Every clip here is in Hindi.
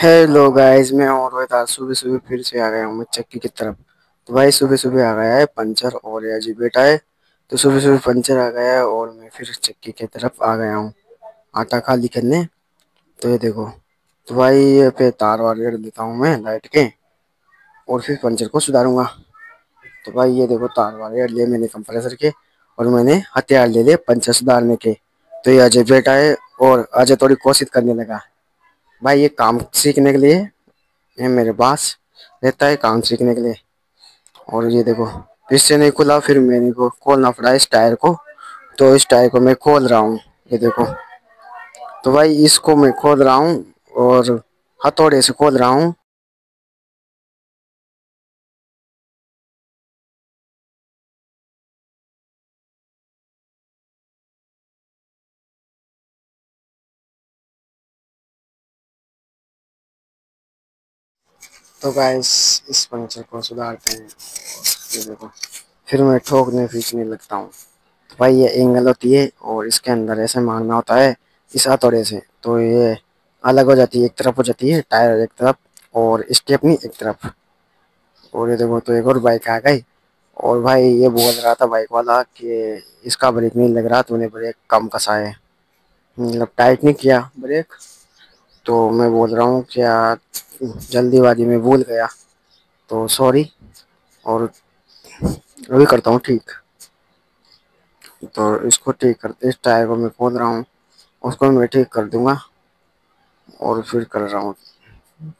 हेलो गाइस, मैं और रोहित आज सुबह सुबह फिर से आ गया हूँ मैं चक्की की तरफ। तो भाई सुबह सुबह आ गया है पंचर और ये अजीब बेटा है। तो सुबह सुबह पंचर आ गया है और मैं फिर चक्की की तरफ आ गया हूँ आटा खाली करने। तो ये देखो। तो भाई ये पे तार वार रेड़ देता हूँ मैं लाइट के और फिर पंचर को सुधारूंगा। तो भाई ये देखो तार वार रेड़ लिए मैंने कंप्रेसर के और मैंने हथियार ले लिए पंचर सुधारने के। तो ये अजय बेटा है और अजय थोड़ी कोशिश करने लगा। भाई ये काम सीखने के लिए ये मेरे पास रहता है काम सीखने के लिए। और ये देखो फिर से नहीं खुला, फिर मैंने को खोलना पड़ा इस टायर को। तो इस टायर को मैं खोल रहा हूँ, ये देखो। तो भाई इसको मैं खोल रहा हूँ और हथौड़े से खोल रहा हूँ। तो गाइस इस पंचर को सुधारते हैं। ये देखो फिर मैं ठोकने खींचने लगता हूँ। तो भाई ये एंगल होती है और इसके अंदर ऐसे मारना होता है इस हथौड़े से। तो ये अलग हो जाती है, एक तरफ हो जाती है टायर एक तरफ और स्टेपनी एक तरफ। और ये देखो तो एक और बाइक आ गई। और भाई ये बोल रहा था बाइक वाला कि इसका ब्रेक नहीं लग रहा, तूने ब्रेक कम कसा है, मतलब टाइट नहीं किया ब्रेक। तो मैं बोल रहा हूँ क्या जल्दीबाजी में भूल गया, तो सॉरी। और अभी करता हूँ ठीक। तो इसको ठीक करते इस टायर को मैं खोल रहा हूँ, उसको मैं ठीक कर दूंगा और फिर कर रहा हूँ।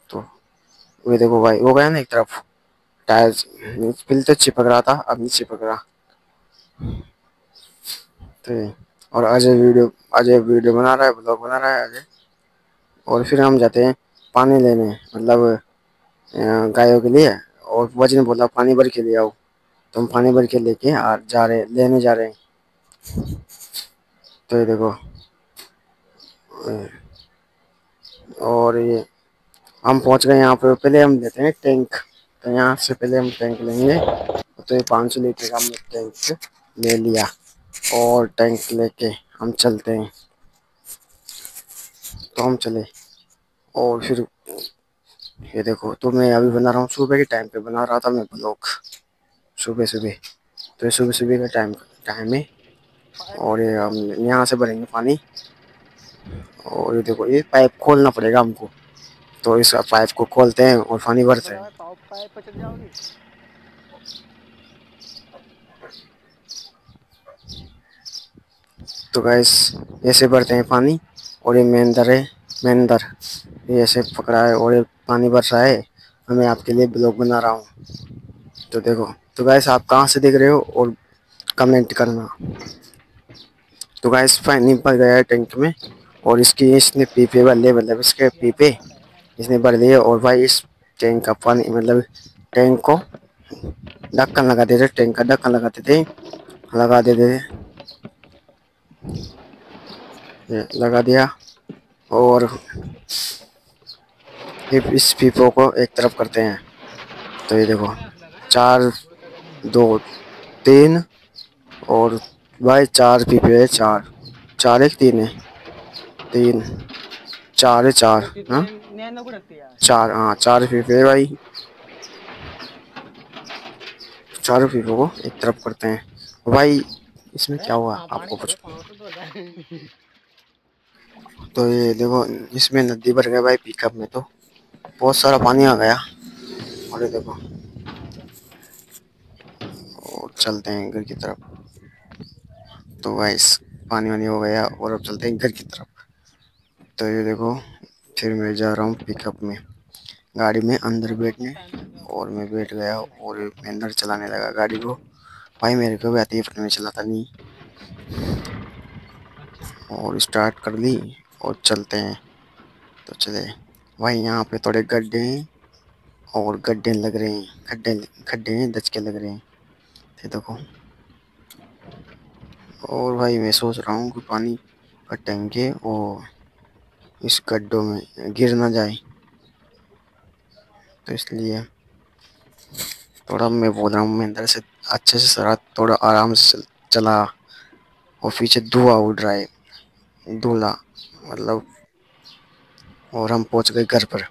तो ये देखो भाई हो गया ना एक तरफ टायर। पहले तो चिपक रहा था, अब नहीं चिपक रहा। तो और अजय वीडियो बना रहा है, ब्लॉग बना रहा है अजय। और फिर हम जाते हैं पानी लेने, मतलब गायों के लिए। और वजन बोला पानी भर के ले आओ। तो हम पानी भर के लेके जा रहे लेने जा रहे हैं। तो ये देखो और ये हम पहुंच गए यहाँ पे। पहले हम लेते हैं टैंक। तो यहाँ से पहले हम टैंक लेंगे। तो ये 500 लीटर का हमने टैंक ले लिया और टैंक लेके हम चलते हैं। तो हम चले और फिर ये देखो। तो मैं अभी बना रहा हूँ, सुबह के टाइम पे बना रहा था मैं ब्लॉग, सुबह सुबह। तो ये सुबह सुबह का टाइम टाइम है। और ये हम यहाँ से भरेंगे पानी। और ये देखो ये पाइप खोलना पड़ेगा हमको। तो इस पाइप को खोलते हैं और पानी भरते हैं। तो गैस ऐसे भरते हैं पानी। और ये मेंदर है, मेंदर ये ऐसे पकड़ा है और ये पानी भर रहा है। मैं आपके लिए ब्लॉग बना रहा हूँ। तो देखो। तो गैस आप कहाँ से देख रहे हो और कमेंट करना। तो गैस पानी भर गया है टैंक में और इसकी इसने पीपे वाले मतलब इसके पीपे इसने भर लिए। और भाई इस टैंक का पानी मतलब टैंक को ढक्कन लगा देते, टैंक का ढक्कन लगाते थे, लगा देते थे। ये लगा दिया। और फिर इस पीपो को एक तरफ करते हैं। तो ये देखो 4 2 3 और भाई 4 पीपे है, 4 4 एक 3 है, 3 4 है, 4 हाँ 4 हाँ 4 पीपे है भाई। 4 पीपो को एक तरफ करते हैं। भाई इसमें क्या हुआ आपको कुछ। तो ये देखो इसमें नदी भर गया भाई पिकअप में, तो बहुत सारा पानी आ गया। और ये देखो और चलते हैं घर की तरफ। तो गाइस पानी वानी हो गया और अब चलते हैं घर की तरफ। तो ये देखो फिर मैं जा रहा हूँ पिकअप में गाड़ी में अंदर बैठने। और मैं बैठ गया और मैं अंदर चलाने लगा गाड़ी को। भाई मेरे को भी आती है पर मैं चलाता नहीं। और स्टार्ट कर ली और चलते हैं। तो चले भाई यहाँ पे थोड़े गड्ढे हैं और गड्ढे लग रहे हैं, गड्ढे गड्ढे हैं दचके लग रहे हैं। ये देखो। और भाई मैं सोच रहा हूँ कि पानी का टैंक है और इस गड्ढों में गिर ना जाए, तो इसलिए थोड़ा मैं बोल रहा हूँ मैं अंदर से अच्छे से सरा थोड़ा आराम से चला। और पीछे धुआं उड़ रहा है, धुला मतलब। और हम पहुंच गए घर पर।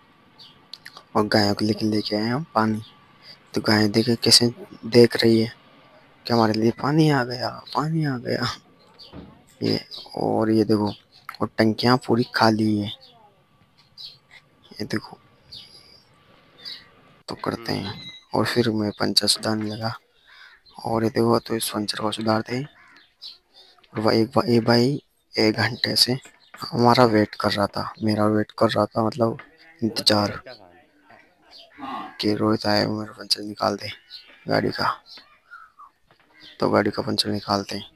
और गायों को लेके लेके आए हम पानी। तो गाय देखे कैसे देख रही है कि हमारे लिए पानी आ गया, पानी आ गया। ये और ये देखो, और टंकियां पूरी खाली है। ये देखो, तो करते हैं। और फिर मैं पंचर सुधारने लगा। और ये देखो, तो इस पंचर को सुधारते हैं। और ये भाई 1 घंटे से हमारा वेट कर रहा था, मेरा वेट कर रहा था, मतलब इंतजार कि रोहित आए वो मेरा पंचर निकाल दे गाड़ी का। तो गाड़ी का पंचर निकालते हैं।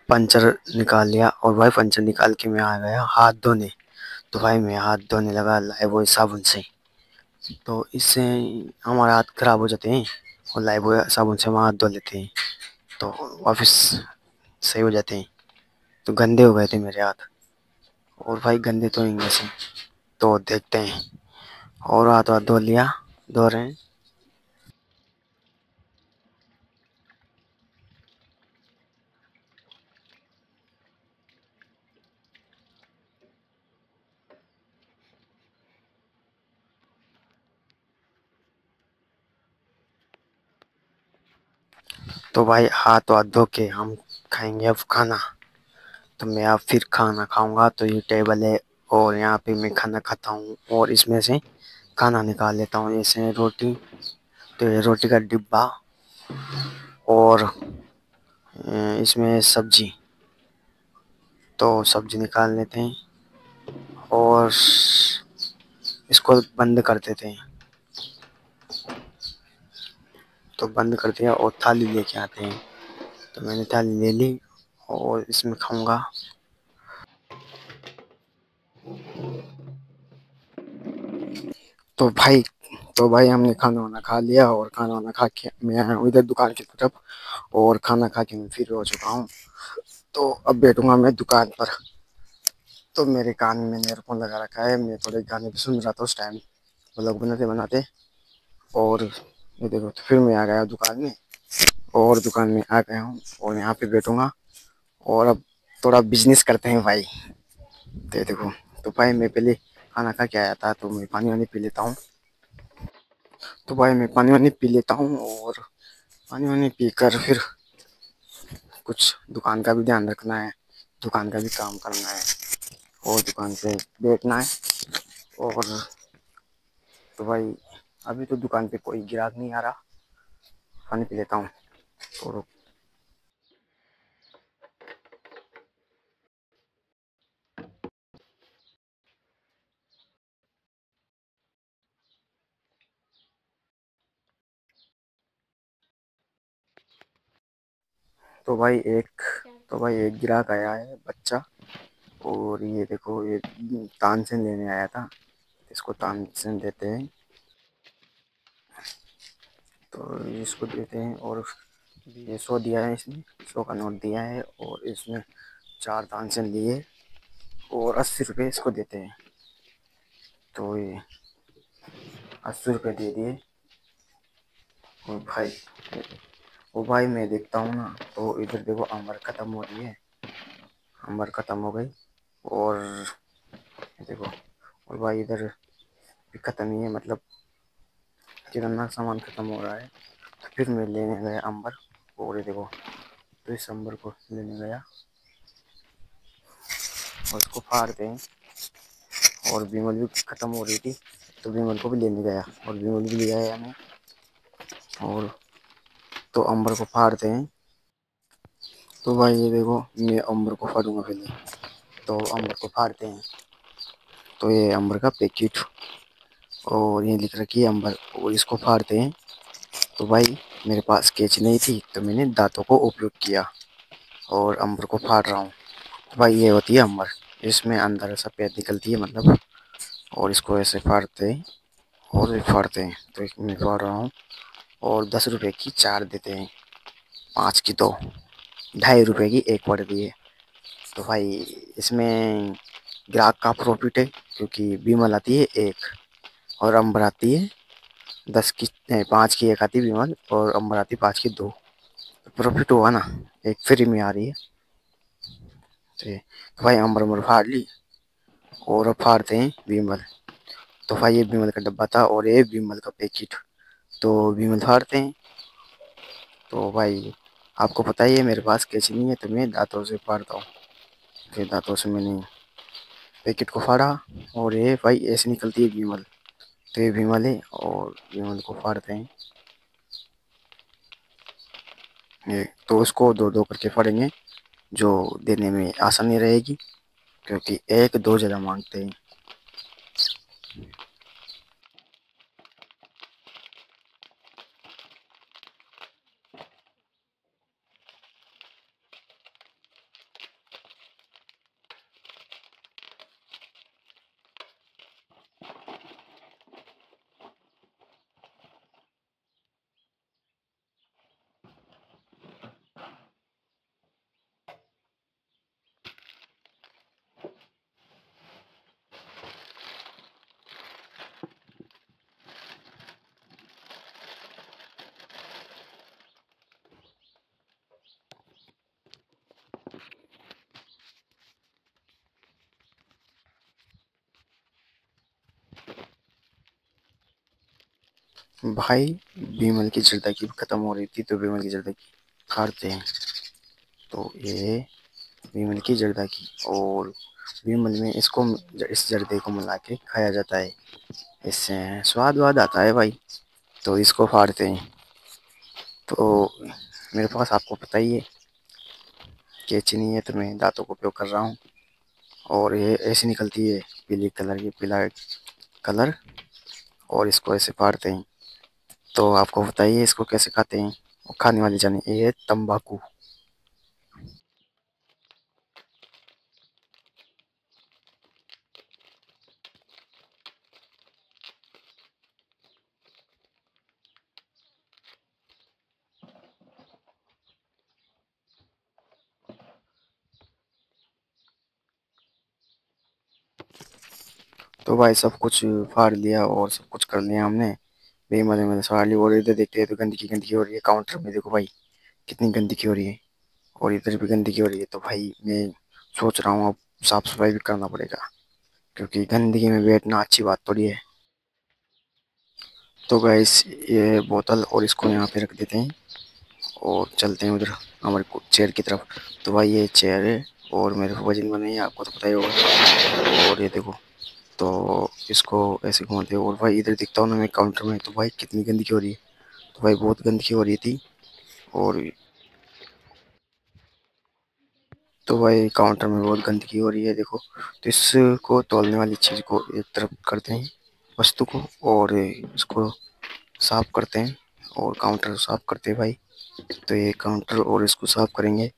पंचर निकाल लिया और भाई पंचर निकाल के मैं आ गया हाथ धोने। तो भाई मैं हाथ धोने लगा लाइफबॉय साबुन से। तो इससे हमारे हाथ खराब हो जाते हैं और लाइफबॉय साबुन से हम हाथ धो लेते हैं तो वापस सही हो जाते हैं। तो गंदे हो गए थे मेरे हाथ, और भाई गंदे तो होंगे से। तो देखते हैं। और हाथ हाथ धो लिया, धो रहे हैं। तो भाई हाथ हाथ धो के हम खाएंगे अब खाना। तो मैं अब फिर खाना खाऊंगा। तो ये टेबल है और यहाँ पे मैं खाना खाता हूँ और इसमें से खाना निकाल लेता हूँ। जैसे रोटी, तो ये रोटी का डिब्बा, और इसमें सब्जी। तो सब्जी निकाल लेते हैं और इसको बंद कर देते हैं। तो बंद कर दिया और थाली लेके आते हैं। तो मैंने थाली ले ली और इसमें खाऊंगा। तो भाई तो भाई हमने खाना वाना खा लिया और खाना वाना खा के मैं आया हूँ इधर दुकान की तरफ। और खाना खा के मैं फिर हो चुका हूँ। तो अब बैठूंगा मैं दुकान पर। तो मेरे कान में ईयरफोन लगा रखा है, मैं थोड़े गाने भी सुन रहा था उस टाइम, व्लॉग बनाते बनाते। और ये देखो, तो फिर मैं आ गया दुकान में। और दुकान में आ गया हूँ और यहाँ पे बैठूंगा और अब थोड़ा बिजनेस करते हैं भाई। तो ये देखो, तो भाई मैं पहले खाना खा के आया था तो मैं पानी वानी पी लेता हूँ। तो भाई मैं पानी वानी पी लेता हूँ और पानी वानी पी कर फिर कुछ दुकान का भी ध्यान रखना है, दुकान का भी काम करना है और दुकान पे बैठना है। और तो भाई अभी तो दुकान पे कोई ग्राहक नहीं आ रहा, पानी पी लेता हूँ। और तो भाई एक तो भाई एक ग्राहक आया है, बच्चा। और ये देखो, ये तानसेन लेने आया था, इसको तानसेन देते हैं। तो इसको देते हैं और ये 100 दिया है इसने, 100 का नोट दिया है और इसने 4 तानसेन लिए और 80 रुपये इसको देते हैं। तो ये 80 रुपये दे दिए। और भाई वो भाई मैं देखता हूँ ना, तो इधर देखो अमर ख़त्म हो रही है, अमर ख़त्म हो गई। और ये देखो, और भाई इधर भी ख़त्म ही है, मतलब किराना सामान ख़त्म हो रहा है। तो फिर मैं लेने गया अंबर। और ये देखो, तो इस अंबर को लेने गया और उसको फाड़ते हैं। और विमल भी ख़त्म हो रही थी तो विमल को भी लेने गया और विमल भी ले आया मैं। और तो अंबर को फाड़ते हैं। तो भाई ये देखो, मैं अंबर को फाड़ूंगा पहले। तो अंबर को फाड़ते हैं। तो ये अंबर का पैकेट, और ये लिख रखी है अंबर, और इसको फाड़ते हैं। तो भाई मेरे पास कैंची नहीं थी तो मैंने दांतों को उपयोग किया और अंबर को फाड़ रहा हूँ। तो भाई ये होती है अंबर, इसमें अंदर सफेद निकलती है मतलब। और इसको ऐसे फाड़ते हैं और फाड़ते हैं। तो एक मैं फाड़ रहा हूँ। और 10 रुपए की 4 देते हैं, 5 की 2, 2.5 रुपए की एक पड़ रही है। तो भाई इसमें ग्राहक का प्रॉफिट है, क्योंकि बीमल आती है एक और अंबर आती है 10 की, नहीं 5 की एक आती है बीमल, और अंबर आती है 5 की 2। तो प्रॉफिट हुआ ना, एक फ्री में आ रही है। तो भाई अंबर अंबर फाड़ ली और अब फाड़ते हैं बीमल। तो भाई ये बीमल का डब्बा था और ये बीमल का पैकेट। तो बीमल फाड़ते हैं। तो भाई आपको पता ही है मेरे पास कैंची नहीं है तो मैं दांतों से फाड़ता हूँ। फिर दांतों से मैंने पैकेट को फाड़ा और ये भाई ऐसे निकलती है बीमल। तो ये बीमल है और बीमल को फाड़ते हैं। ये तो उसको दो दो करके फाड़ेंगे, जो देने में आसानी रहेगी, क्योंकि एक दो ज़्यादा मांगते हैं। भाई बीमल की जर्दा खत्म हो रही थी तो बीमल की जर्दा काटते हैं। तो ये बीमल की जर्दा और बीमल में इसको, इस जर्दे को मिला के खाया जाता है, इससे स्वाद वाद आता है भाई। तो इसको फाड़ते हैं। तो मेरे पास आपको पता ही है कैंची नहीं है तो मैं दांतों का उपयोग कर रहा हूँ। और ये ऐसी निकलती है पीली कलर की, पीला कलर। और इसको ऐसे फाड़ते हैं। तो आपको पता ही है इसको कैसे खाते हैं। और खाने वाली जाने ये है तंबाकू। तो भाई सब कुछ फाड़ लिया और सब कुछ कर लिया हमने। बेमजे मजे फाड़ ली। और इधर देखते हैं तो गंदगी गंदगी हो रही है काउंटर में, देखो भाई कितनी गंदगी हो रही है। और इधर भी गंदगी हो रही है। तो भाई मैं सोच रहा हूँ अब साफ सफाई भी करना पड़ेगा, क्योंकि गंदगी में बैठना अच्छी बात थोड़ी है। तो गाइस ये बोतल और इसको यहाँ पे रख देते हैं और चलते हैं उधर हमारे चेयर की तरफ। तो भाई ये चेयर है और मेरे को वजन में नहीं है, आपको तो पता ही होगा। और ये देखो, तो इसको ऐसे घुमाते हैं। और भाई इधर दिखता हूँ ना मैं काउंटर में, तो भाई कितनी गंदगी हो रही है। तो भाई बहुत गंदगी हो रही थी। और तो भाई काउंटर में बहुत गंदगी हो रही है देखो। तो इसको तौलने वाली चीज़ को एक तरफ करते हैं, वस्तु को, और इसको साफ करते हैं और काउंटर साफ करते हैं भाई। तो ये काउंटर और इसको साफ करेंगे।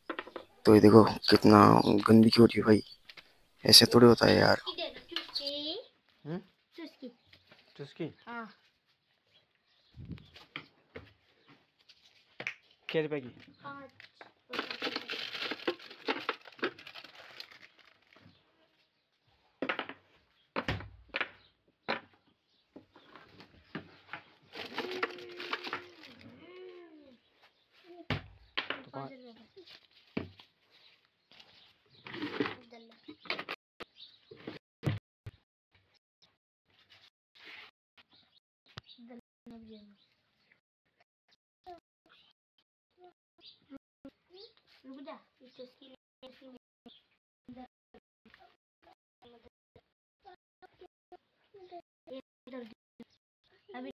तो ये देखो कितना गंदगी हो रही है भाई, ऐसे थोड़ी होता है यार। हम्म? चुस्की हाँ। क्या रुपए की? रुक जा, चुस्की अभी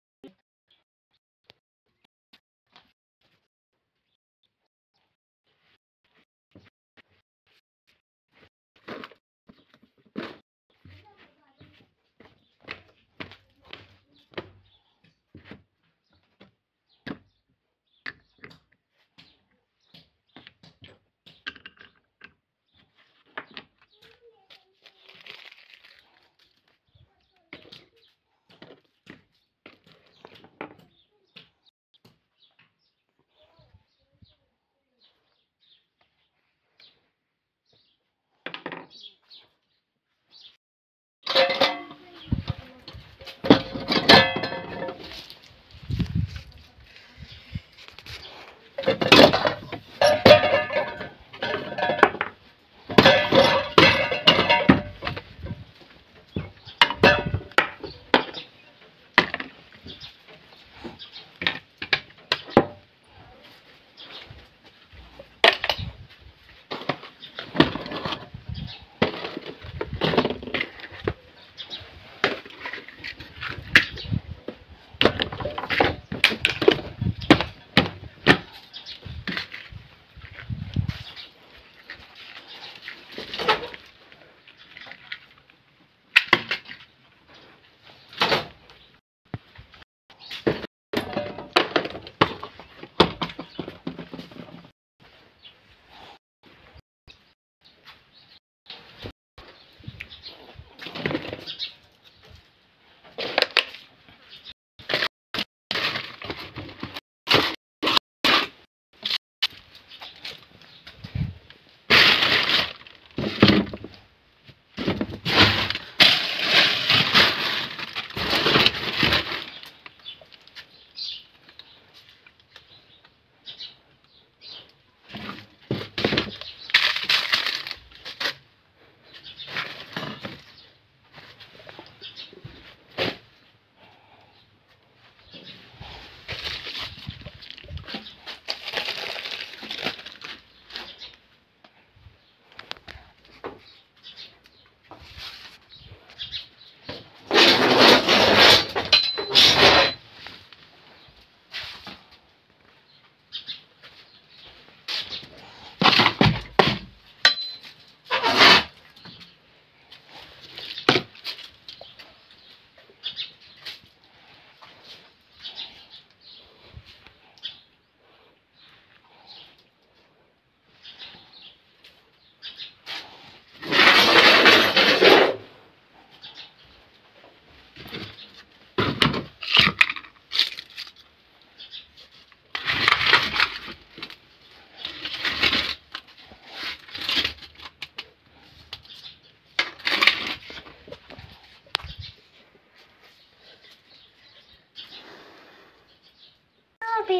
अरे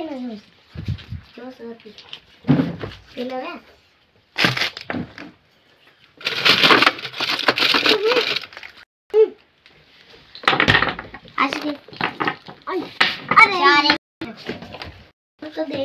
तो दे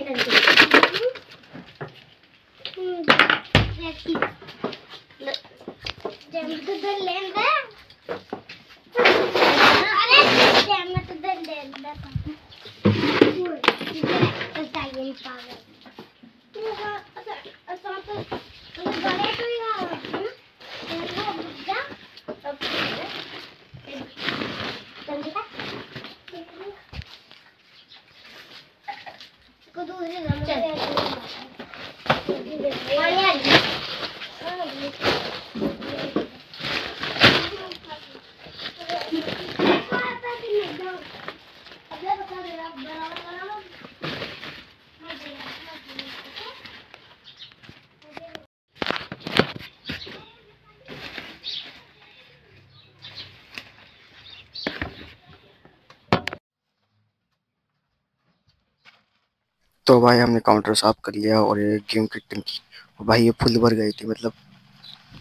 तो भाई हमने काउंटर साफ कर लिया और ये गेहूं की टंकी, और भाई ये फुल भर गई थी, मतलब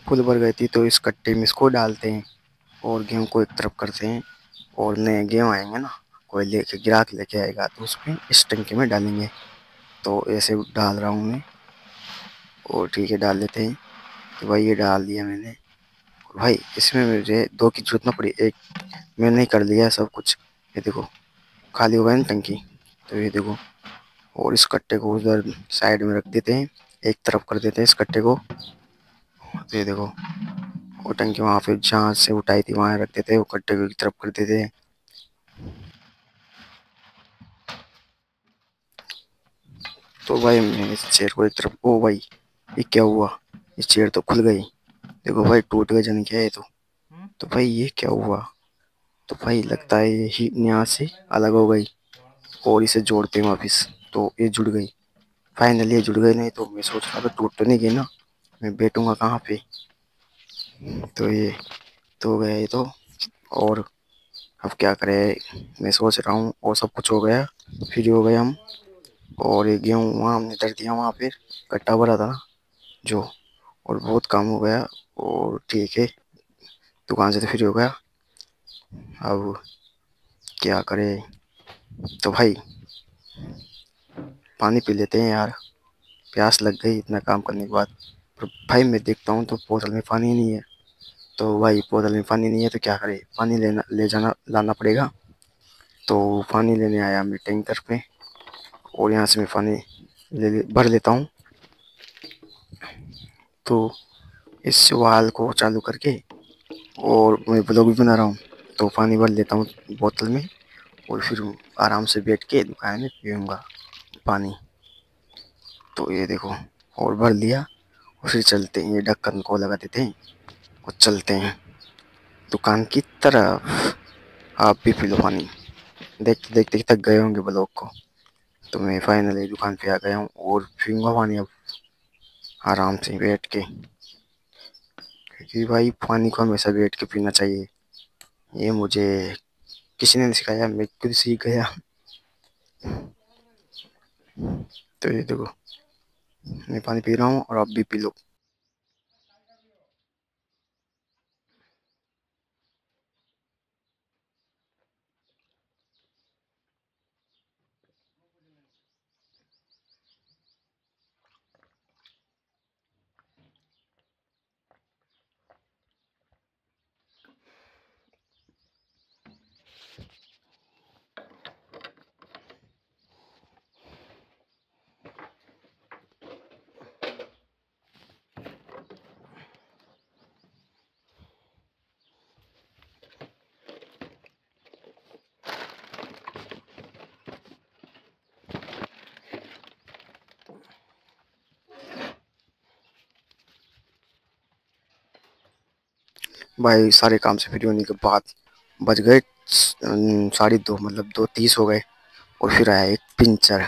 फुल भर गई थी। तो इस कट्टे में इसको डालते हैं और गेहूं को एक तरफ करते हैं, और नए गेहूं आएंगे ना, कोई लेके गिराक लेके आएगा तो उसमें इस टंकी में डालेंगे। तो ऐसे डाल रहा हूँ मैं, और ठीक है डाल लेते हैं। तो भाई ये डाल दिया मैंने। भाई इसमें मुझे दो की जरूरत ना पड़ी, एक मैंने ही कर लिया सब कुछ। ये देखो खाली हो गया ना टंकी, तो ये देखो। और इस कट्टे को उधर साइड में रख देते हैं, एक तरफ कर देते हैं इस कट्टे को। तो ये देखो वो टंकी वहाँ पे जहाँ से उठाई थी वहाँ रख देते हैं, वो कट्टे को एक तरफ कर देते हैं। तो भाई हमने इस चेयर को एक तरफ, ओ भाई ये क्या हुआ, इस चेयर तो खुल गई। देखो भाई टूट गए जन क्या है तो भाई ये क्या हुआ। तो भाई लगता है ये ही यहाँ से अलग हो गई, और इसे जोड़ते हैं वापिस तो ये जुड़ गई। फाइनली ये जुड़ गई, नहीं तो मैं सोच रहा था टूट तो नहीं गई ना, मैं बैठूंगा कहाँ पे। तो ये तो गया ये तो। और अब क्या करें, मैं सोच रहा हूँ, और सब कुछ हो गया, फ्री हो गए हम। और ये गेहूँ वहाँ हमने धर दिया, वहाँ पे कट्टा भरा था ना जो, और बहुत काम हो गया। और ठीक है दुकान से तो फ्री हो गया। अब क्या करें, तो भाई पानी पी लेते हैं यार, प्यास लग गई इतना काम करने के बाद। पर भाई मैं देखता हूँ तो बोतल में पानी नहीं है। तो भाई बोतल में पानी नहीं है तो क्या करें, पानी लेना ले जाना लाना पड़ेगा। तो पानी लेने आया मैं टैंकर पे, और यहाँ से मैं पानी भर लेता हूँ। तो इस वाल को चालू करके, और मैं ब्लॉग भी बना रहा हूँ, तो पानी भर लेता हूँ बोतल में, और फिर आराम से बैठ के दुकान में पीऊँगा पानी। तो ये देखो और भर लिया, और फिर चलते हैं, ये ढक्कन को लगा देते हैं और चलते हैं दुकान की तरफ। आप भी पी लो पानी, देखते देखते थक गए होंगे ब्लॉग को। तो मैं फाइनली दुकान पे आ गया हूँ और पीऊँगा पानी अब आराम से बैठ के, क्योंकि भाई पानी को हमेशा बैठ के पीना चाहिए। ये मुझे किसी ने सिखाया, मैं खुद सीख गया। तो ये देखो मैं पानी पी रहा हूँ और आप भी पी लो। भाई सारे काम से फ्री होने के बाद बज गए 2:30, मतलब 2:30 हो गए। और फिर आया एक पिंचर,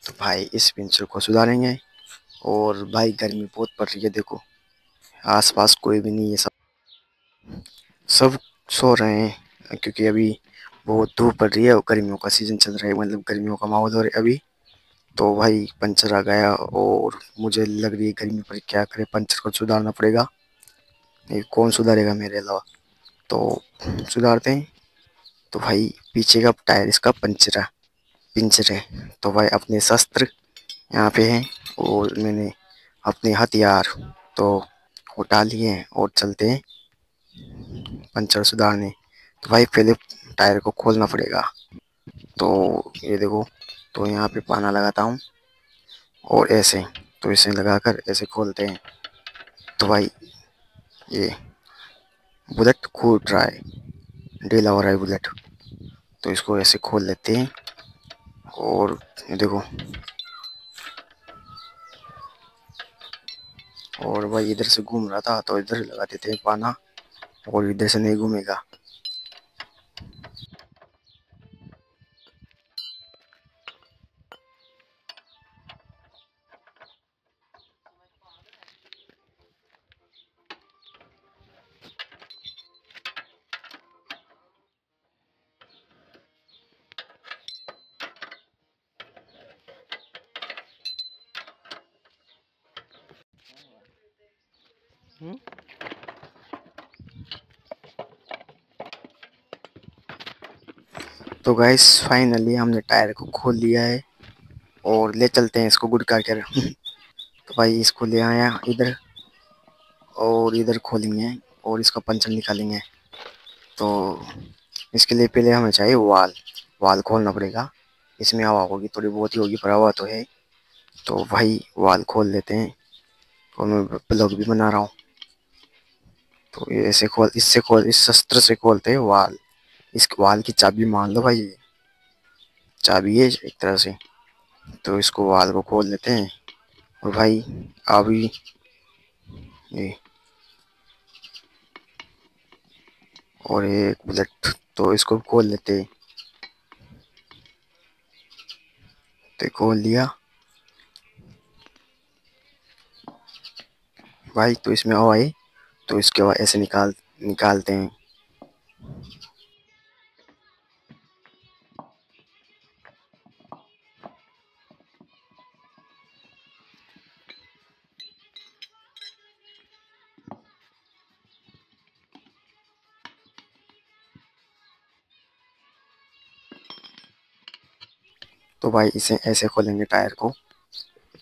तो भाई इस पिंचर को सुधारेंगे। और भाई गर्मी बहुत पड़ रही है, देखो आसपास कोई भी नहीं है, सब सब सो रहे हैं, क्योंकि अभी बहुत धूप पड़ रही है और गर्मियों का सीजन चल रहा है, मतलब गर्मियों का माहौल हो रहा है अभी। तो भाई पंचर आ गया और मुझे लग रही है गर्मी पर क्या करे, पंचर को सुधारना पड़ेगा। ये कौन सुधारेगा मेरे अलावा, तो सुधारते हैं। तो भाई पीछे का टायर इसका पंचर है। तो भाई अपने शस्त्र यहाँ पे हैं और मैंने अपने हथियार तो उठा लिए हैं और चलते हैं पंचर सुधारने। तो भाई पहले टायर को खोलना पड़ेगा। तो ये देखो, तो यहाँ पे पाना लगाता हूँ और ऐसे, तो इसे लगाकर ऐसे खोलते हैं। तो भाई ये बुलेट फूट रहा है, ढीला हो रहा है बुलेट। तो इसको ऐसे खोल लेते हैं और ये देखो, और भाई इधर से घूम रहा था तो इधर लगा देते हैं पाना, और इधर से नहीं घूमेगा। तो गाइस फाइनली हमने टायर को खोल लिया है और ले चलते हैं इसको गुड़ कर। तो भाई इसको ले आया इधर और इधर खोलेंगे और इसका पंचर निकालेंगे। तो इसके लिए पहले हमें चाहिए वाल, वाल खोलना पड़ेगा। इसमें हवा होगी, थोड़ी बहुत ही होगी पर हवा तो है। तो भाई वाल खोल लेते हैं और मैं ब्लॉक भी बना रहा हूँ। तो ये ऐसे खोल, इससे खोल, इस शस्त्र से खोलते हैं वाल। इस वाल की चाबी मान लो भाई, ये चाबी है एक तरह से। तो इसको वाल को खोल लेते हैं और भाई अभी ये और एक बुलेट, तो इसको खोल लेते हैं। तो खोल लिया भाई, तो इसमें हवा है तो इसके बाद ऐसे निकालते हैं। तो भाई इसे ऐसे खोलेंगे टायर को,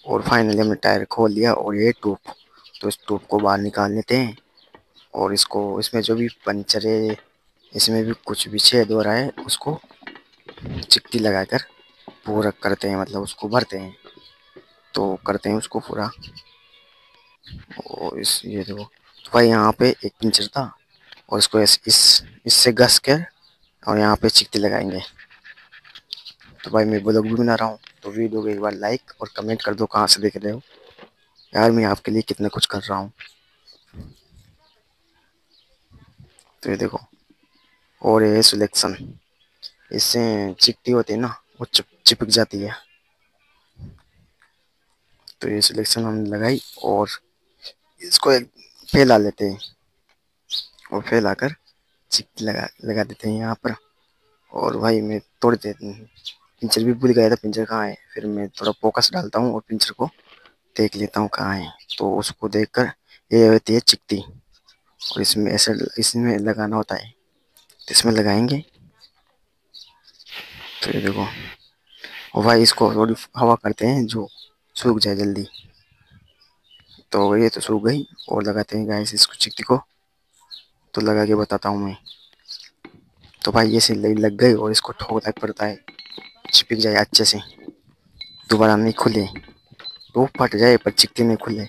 और फाइनली हमने टायर खोल लिया। और ये ट्यूब, तो इस ट्यूब को बाहर निकाल लेते हैं और इसको, इसमें जो भी पंचर है, इसमें भी कुछ भी छेद हो रहा है उसको चिट्टी लगाकर पूरा करते हैं, मतलब उसको भरते हैं। तो करते हैं उसको पूरा। और इस ये देखो, तो भाई यहाँ पे एक पंचर था और इसको इससे घस कर और यहाँ पे चिट्टी लगाएंगे। तो भाई मैं ब्लॉग भी बना रहा हूँ, तो वीडियो को एक बार लाइक और कमेंट कर दो कहाँ से देख रहे हो। यार मैं आपके लिए कितना कुछ कर रहा हूँ। तो ये देखो, और ये सिलेक्शन, इससे चिपटी होती है ना, वो चिपक जाती है। तो ये सिलेक्शन हमने लगाई और इसको एक फैला लेते हैं और फैलाकर चिपटी लगा देते हैं यहाँ पर। और भाई मैं तोड़ देती हूँ, पिंचर भी भूल गया था, पिंचर कहाँ है। फिर मैं थोड़ा फोकस डालता हूँ और पिंचर को देख लेता हूँ कहाँ है। तो उसको देखकर ये होती है चिकटी, और इसमें ऐसे इसमें लगाना होता है। तो इसमें लगाएंगे। तो ये देखो, और भाई इसको थोड़ी हवा करते हैं जो सूख जाए जल्दी। तो ये तो सूख गई, और लगाते हैं गाइस इसको चिकटी को। तो लगा के बताता हूँ मैं। तो भाई ये सिलाई लग गई और इसको ठोकना पड़ता है, चिपक जाए अच्छे से, दोबारा नहीं खुले। तो फट जाए पर चिकटी नहीं खुले,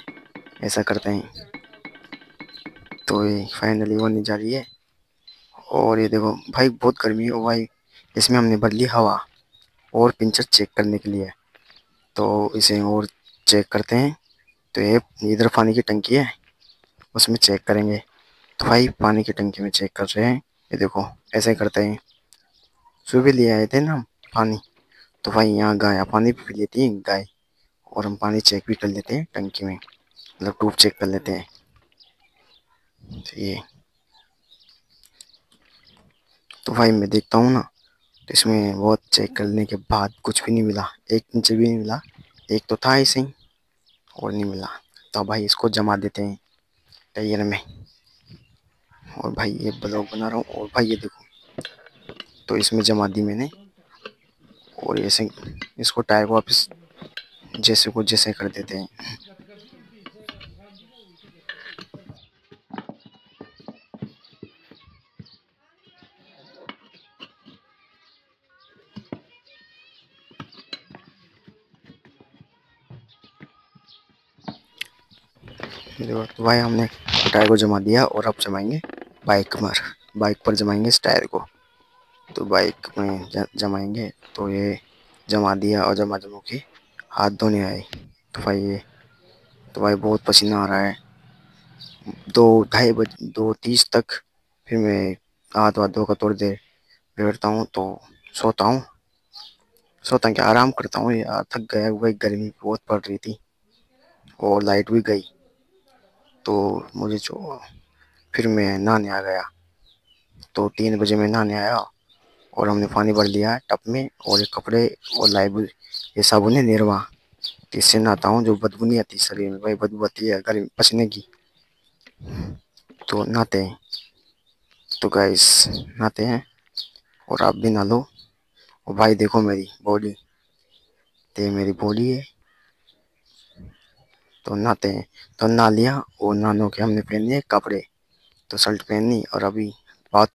ऐसा करते हैं। तो ये फाइनली होने जा रही है। और ये देखो भाई बहुत गर्मी है भाई, इसमें हमने भर ली हवा और पिंचर चेक करने के लिए। तो इसे और चेक करते हैं। तो ये इधर पानी की टंकी है, उसमें चेक करेंगे। तो भाई पानी की टंकी में चेक कर रहे हैं। ये देखो ऐसे करते हैं, सुबह ले आए थे ना हम पानी। तो भाई यहाँ गाय पानी भी पी लेती है गाय, और हम पानी चेक भी कर लेते हैं टंकी में, मतलब ट्यूब चेक कर लेते हैं। तो ये, तो भाई मैं देखता हूँ ना, इसमें बहुत चेक करने के बाद कुछ भी नहीं मिला, 1 इंच भी नहीं मिला। एक तो था ऐसे ही और नहीं मिला। तो भाई इसको जमा देते हैं टायर में। और भाई ये ब्लॉग बना रहा हूँ। और भाई ये देखो, तो इसमें जमा दी मैंने। और ऐसे इसको टायर को वापस जैसे को जैसे कर देते हैं। देखो तो भाई हमने टायर को जमा दिया और अब जमाएंगे बाइक पर जमाएंगे इस टायर को। तो बाइक में जमाएंगे। तो ये जमा दिया और जमा के हाथ धोने आए। तो भाई ये तो भाई बहुत पसीना आ रहा है। 2:30 तक फिर मैं हाथ वाथ धोकर थोड़ी देर बैठता हूँ। तो सोता हूँ। सोता क्या, आराम करता हूँ यार, थक गया। वही गर्मी बहुत पड़ रही थी और लाइट भी गई। तो मुझे जो फिर मैं नहाने आ गया। तो 3 बजे मैं नहाने आया और हमने पानी भर लिया टब में। और ये कपड़े और लाइबल ये साबुन है निरवा, तो इससे नहाता हूँ। जो बदबू नहीं आती शरीर में, भाई बदबू आती है गर्मी पसीने की, तो नहाते हैं। तो गाइस नहाते हैं और आप भी नहा लो। और भाई देखो मेरी बॉडी, ते मेरी बॉडी है। तो नहाते हैं। तो नहा लिया और नहानो के हमने पहन लिए कपड़े। तो शर्ट पहनी और अभी बात